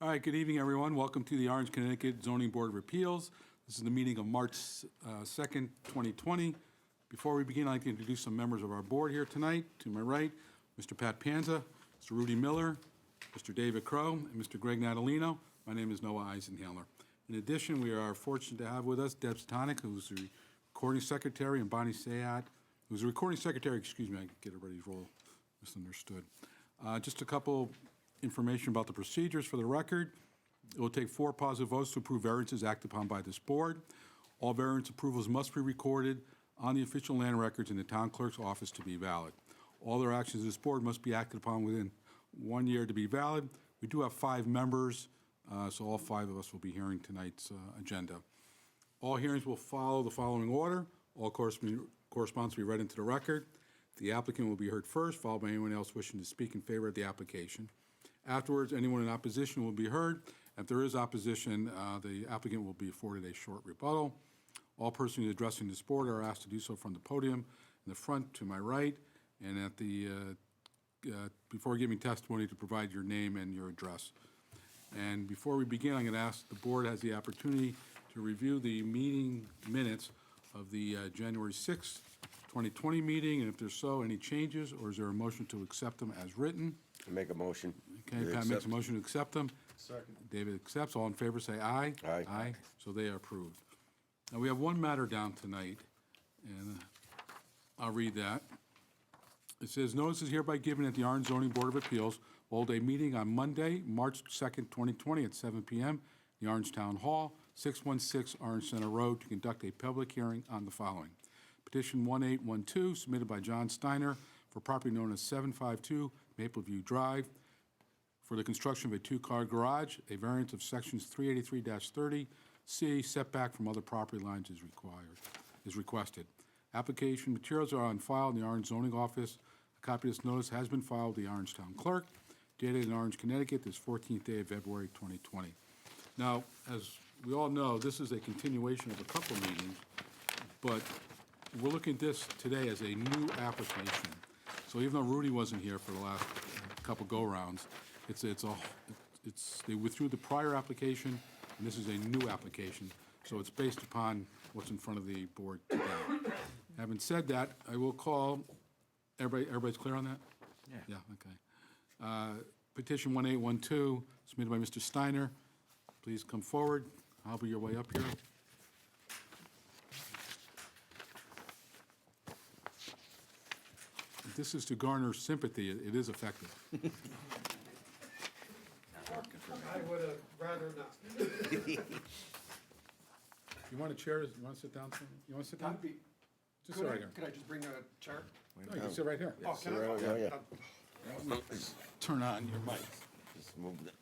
All right, good evening, everyone. Welcome to the Orange, Connecticut Zoning Board of Appeals. This is the meeting of March 2nd, 2020. Before we begin, I'd like to introduce some members of our board here tonight. To my right, Mr. Pat Panza, Mr. Rudy Miller, Mr. David Crow, and Mr. Greg Natalino. My name is Noah Eisenhandler. In addition, we are fortunate to have with us Deb Stonick, who's the recording secretary, and Bonnie Sayat, who's the recording secretary. Excuse me, I get everybody's role misunderstood. Just a couple information about the procedures for the record. It will take 4 positive votes to approve variances acted upon by this board. All variance approvals must be recorded on the official land records in the town clerk's office to be valid. All their actions of this board must be acted upon within 1 year to be valid. We do have 5 members, so all 5 of us will be hearing tonight's agenda. All hearings will follow the following order. All correspondence will be read into the record. The applicant will be heard first, followed by anyone else wishing to speak in favor of the application. Afterwards, anyone in opposition will be heard. If there is opposition, the applicant will be afforded a short rebuttal. All persons addressing this board are asked to do so from the podium in the front to my right, and at the before giving testimony to provide your name and your address. And before we begin, I'm going to ask the board has the opportunity to review the meeting minutes of the January 6th, 2020 meeting, and if there's so, any changes, or is there a motion to accept them as written? Make a motion. Okay, Pat makes a motion to accept them. Second. David accepts. All in favor, say aye. Aye. Aye. So they are approved. Now, we have one matter down tonight, and I'll read that. It says, notice is hereby given at the Orange Zoning Board of Appeals will hold a meeting on Monday, March 2nd, 2020 at 7 p.m. the Orange Town Hall, 616 Orange Center Road, to conduct a public hearing on the following. Petition 1812, submitted by John Steiner for property known as 752 Mapleview Drive for the construction of a 2-car garage. A variance of sections 383-30C setback from other property lines is requested. Application materials are on file in the Orange Zoning Office. A copy of this notice has been filed with the Orange Town Clerk, dated in Orange, Connecticut, this 14th day of February 2020. Now, as we all know, this is a continuation of a couple meetings, but we're looking at this today as a new application. So even though Rudy wasn't here for the last couple go-rounds, they withdrew the prior application, and this is a new application. So it's based upon what's in front of the board today. Having said that, I will call, everybody's clear on that? Yeah. Yeah, okay. Petition 1812, submitted by Mr. Steiner. Please come forward, hobble your way up here. If this is to garner sympathy, it is effective. I would have rather not. You want a chair? You want to sit down? You want to sit down? That'd be, Just sit right here. could I just bring a chair? No, you can sit right here. Oh, can I? Yeah. Turn on your mic. Just move it.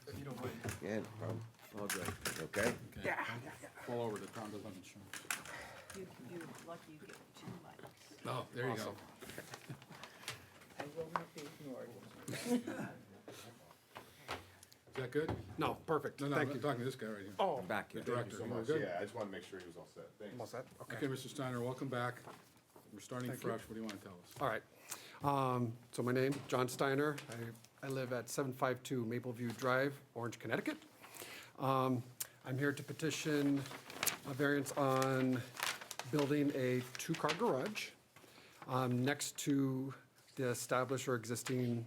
If you don't mind. Yeah, no problem. All good. Okay? Yeah. Fall over, the town doesn't have insurance. You're lucky you get 2 mics. Oh, there you go. I will not be ignored. Is that good? No, perfect. No, Thank I'm you. talking to this guy right here. Oh, Back The here. director. so You were much. good? Yeah, I just want to make sure he was all set. Thanks. almost that? Okay, Okay. Mr. Steiner, welcome back. We're starting Thank you. fresh. What do you want to tell us? All right. So my name, John Steiner. I live at 752 Mapleview Drive, Orange, Connecticut. I'm here to petition a variance on building a 2-car garage next to the established or existing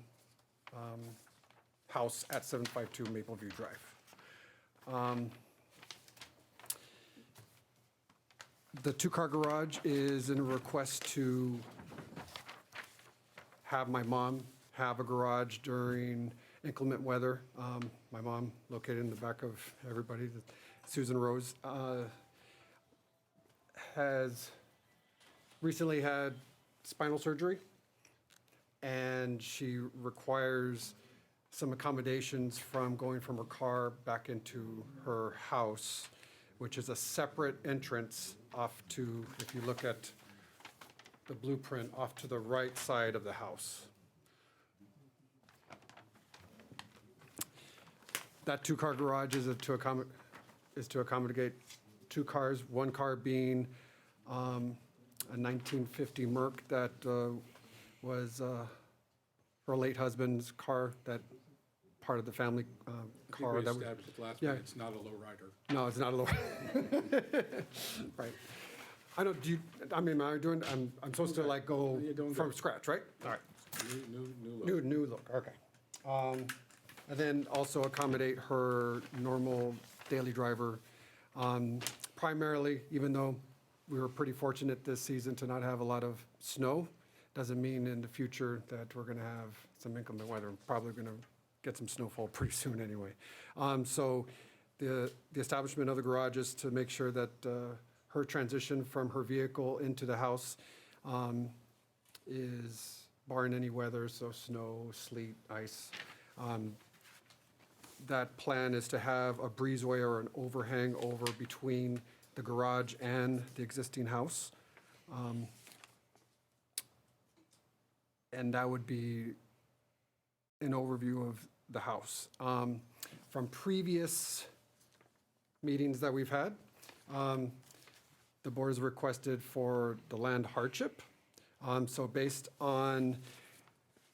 house at 752 Mapleview Drive. The 2-car garage is in a request to have my mom have a garage during inclement weather. My mom, located in the back of everybody, Susan Rose, has recently had spinal surgery, and she requires some accommodations from going from her car back into her house, which is a separate entrance off to, if you look at the blueprint, off to the right side of the house. That 2-car garage is to accommodate 2 cars, 1 car being a 1950 Merc that was her late husband's car that part of the family I think car. we that we- established it last yeah. time, it's not a lowrider. No, it's not a low. Right. I don't, do you, I mean, am I doing, I'm supposed to like go You're doing from good. scratch, right? All right. New look. New look, okay. And then also accommodate her normal daily driver. Primarily, even though we were pretty fortunate this season to not have a lot of snow, doesn't mean in the future that we're gonna have some inclement weather. We're probably gonna get some snowfall pretty soon anyway. So the establishment of the garage is to make sure that her transition from her vehicle into the house is barring any weather, so snow, sleet, ice. That plan is to have a breezeway or an overhang over between the garage and the existing house. And that would be an overview of the house. From previous meetings that we've had, the board has requested for the land hardship. So based on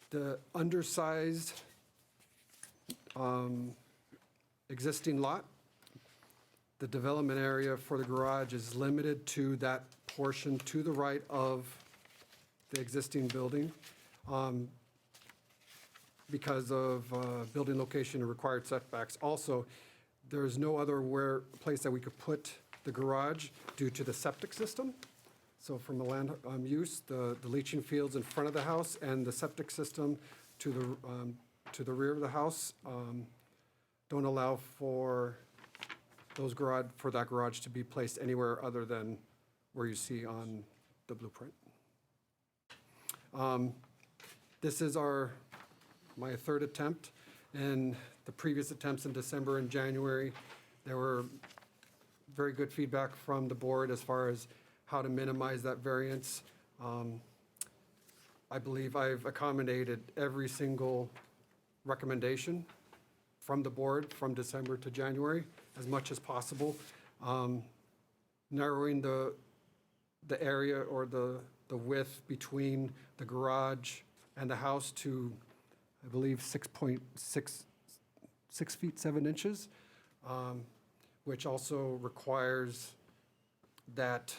the undersized existing lot, the development area for the garage is limited to that portion to the right of the existing building because of building location and required setbacks. Also, there's no other place that we could put the garage due to the septic system. So from the land use, the leaching fields in front of the house and the septic system to the rear of the house don't allow for that garage to be placed anywhere other than where you see on the blueprint. This is my third attempt. In the previous attempts in December and January, there were very good feedback from the board as far as how to minimize that variance. I believe I've accommodated every single recommendation from the board from December to January as much as possible. Narrowing the area or the width between the garage and the house to, I believe, 6 feet 7 inches, which also requires that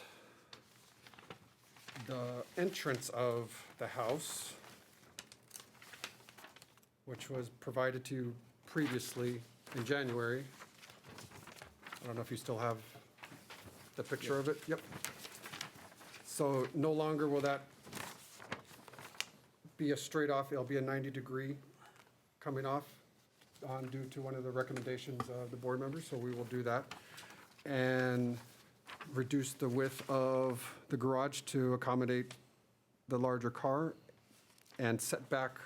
the entrance of the house, which was provided to you previously in January. I don't know if you still have the picture of it. Yep. So no longer will that be a straight off, it'll be a 90-degree coming off due to one of the recommendations of the board members, so we will do that. And reduce the width of the garage to accommodate the larger car and set back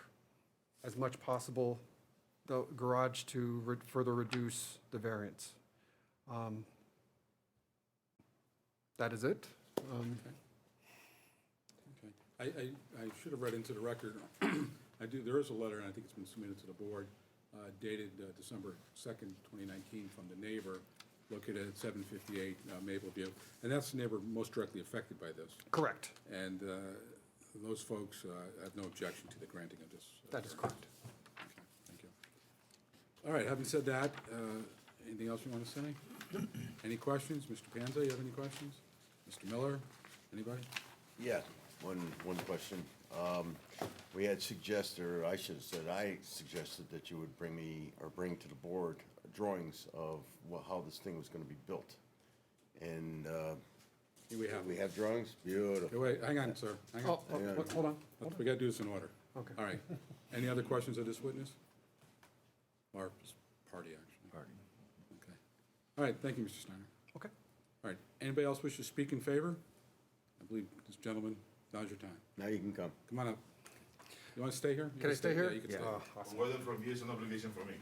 as much possible the garage to further reduce the variance. That is it. Okay. I should have read into the record, there is a letter, and I think it's been submitted to the board, dated December 2nd, 2019, from the neighbor located at 758 Maple View. And that's the neighbor most directly affected by this. Correct. And those folks have no objection to the granting of this. That is correct. Okay, thank you. All right, having said that, anything else you want to say? Any questions? Mr. Panza, you have any questions? Mr. Miller, anybody? Yeah, one question. We had suggested, or I should have said, I suggested that you would bring to the board drawings of how this thing was gonna be built. And, Here we have. we have drawings? Beautiful. Hey, wait, hang on, sir, hang on. Hold on. We gotta do this in order. Okay. All right. Any other questions of this witness? Or just party, actually? Party. Okay. All right, thank you, Mr. Steiner. Okay. All right, anybody else wish to speak in favor? I believe this gentleman, now's your time. Now you can come. Come on up. You want to stay here? You Can I stay here? Yeah, you can stay. Awesome. Weather from you is an obligation for me.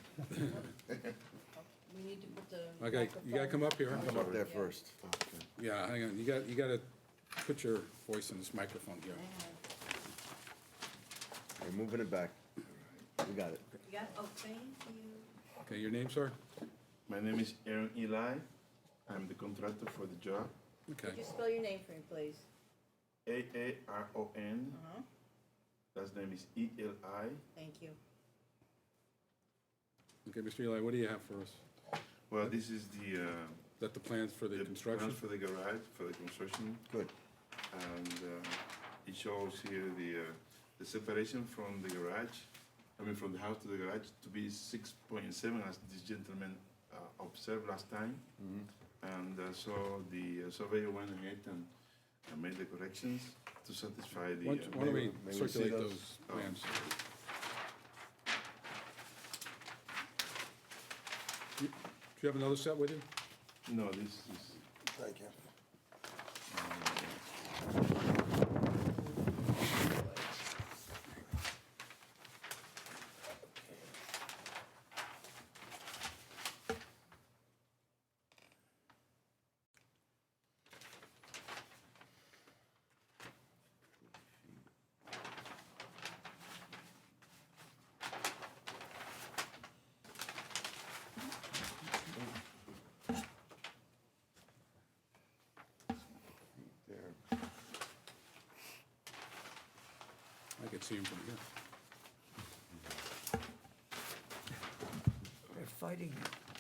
We need to put the. Okay, you gotta come up here. Come up there first. Yeah, hang on, you gotta put your voice in this microphone here. We're moving it back. We got it. You got, oh, thank you. Okay, your name, sir? My name is Aaron Eli. I'm the contractor for the job. Okay, Could you spell your name for me, please? Aaron. Uh-huh, Last name is Eli. thank you. Okay, Mr. Eli, what do you have for us? Well, this is Is that the plans for the construction? plans for the garage, for the construction, Good. and it shows here the separation from the garage, from the house to the garage to be 6.7, as this gentleman observed last time. And so the surveyor went ahead and made the corrections to satisfy the. Why don't we May we see circulate those? those plans? Do you have another set with you? No, this is. Thank you. There. I could see them from here. They're fighting.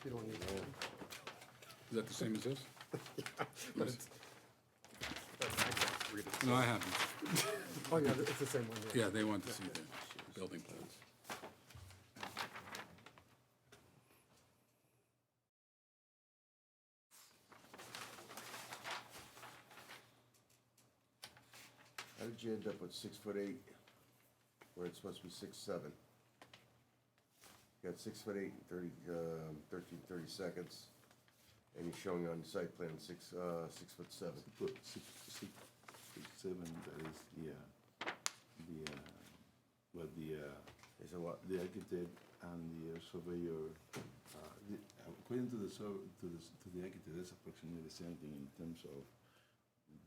You don't need that. Is that the same as this? But it's, read it. No, I haven't. Oh, yeah, it's the same one. Yeah, they want to see the building plans. How did you end up with 6'8", where it's supposed to be 6'7"? You got 6'8", 13 seconds, and you're showing on the site plan 6'7". Put 6.7, that is Is it what? the architect and the surveyor, according to the architect, that's approximately the same thing in terms of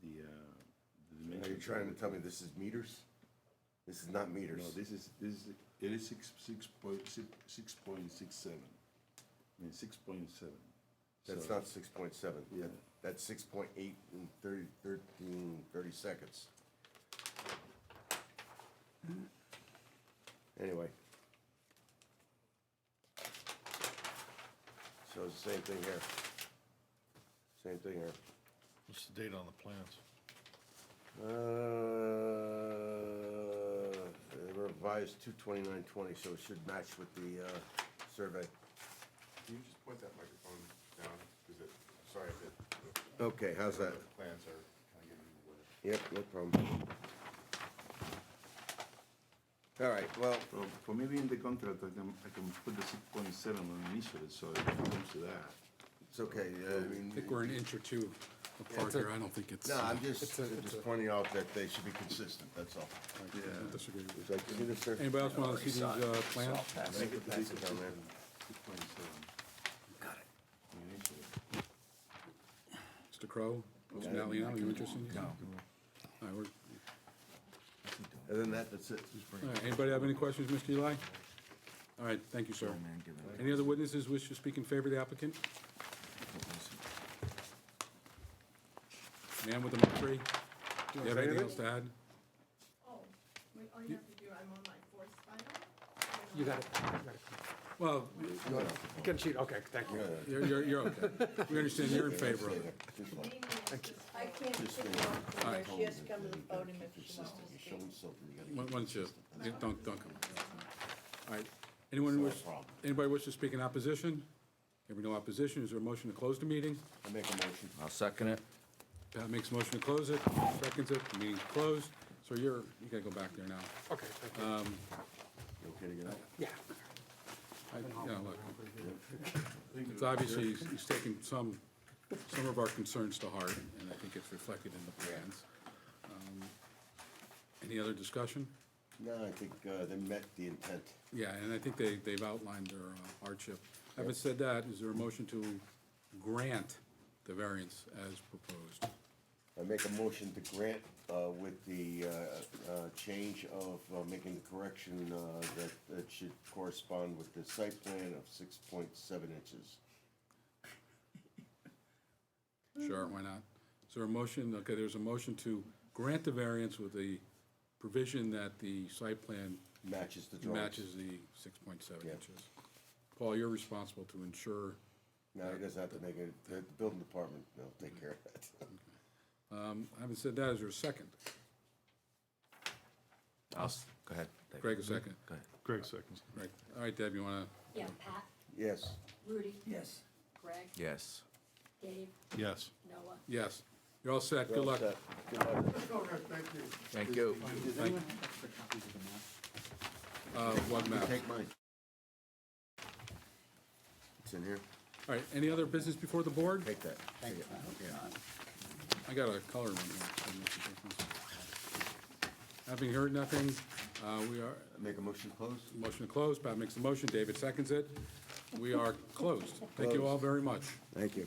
the dimensions. Are you trying to tell me this is meters? This is not meters. No, it is 6.67. I mean, 6.7. That's not 6.7. Yeah. That's 6.8 in 13 seconds. Anyway. So it's the same thing here. Same thing here. What's the date on the plans? Revised 2/29/20, so it should match with the survey. Can you just point that microphone down, because it, sorry if it, Okay, how's that? the plans are kind of getting in the way. Yep, no problem. All right, well, So for maybe in the contract, I can put the 6.7 on initially, so if it comes to that. it's okay. I think we're an inch or two apart here. I don't think it's. No, I'm just It's a- pointing out that they should be consistent, that's all. I don't disagree with Would you like to see this, sir? you. Anybody else want to see these plans? Make it pass it down there. 6.7. Got it. Initially. Mr. Crowe, Postman Leon, are you interested in these? No. All right, we're, And then that's it. all right, anybody have any questions, Mr. Eli? All right, thank you, sir. Man, give it. Any other witnesses wish to speak in favor of the applicant? Man with the mic tree? Do you have anything else to add? Oh, wait, all you have to do, I'm on my fourth spinal. You got it. You got it. Well, You can cheat, okay, thank you. you're okay. We understand you're in favor of it. I can't sit on her, she has to come to the podium if she wants to You're speak. showing something, you gotta Why get- don't you, don't come. All right, anyone wish, anybody wish to speak in opposition? Hearing no opposition, is there a motion to close the meeting? I make a motion. I'll second it. Pat makes a motion to close it, seconds it, the meeting's closed. So you gotta go back there now. Okay, thank you. You okay to get out? Yeah. Look, it's obviously, he's taken some of our concerns to heart, and I think it's reflected in the plans. Any other discussion? No, I think they met the intent. Yeah, and I think they've outlined their hardship. Having said that, is there a motion to grant the variance as proposed? I make a motion to grant with the change of making the correction that it should correspond with the site plan of 6.7 inches. Sure, why not? Is there a motion, okay, there's a motion to grant the variance with the provision that the site plan Matches the drawings. matches the 6.7 Yeah. inches. Paul, you're responsible to ensure. No, he doesn't have to make it, the building department, they'll take care of that. Having said that, is there a second? Go ahead. Dave. Greg, a second. Go ahead. Greg seconds. Right. All right, Deb, you want Yeah, Pat, Yes. Rudy, Yes. Greg, Yes. Dave, Yes. Noah. to? Yes. You're all set. Good luck. Good luck. Thank you. What map? Take mine. It's in here. All right, any other business before the board? Take that. Take it. I got a color one here. Having heard nothing, we are, Make a motion to close? motion to close. Pat makes the motion, David seconds it. We are closed. Thank you all very much. Thank you.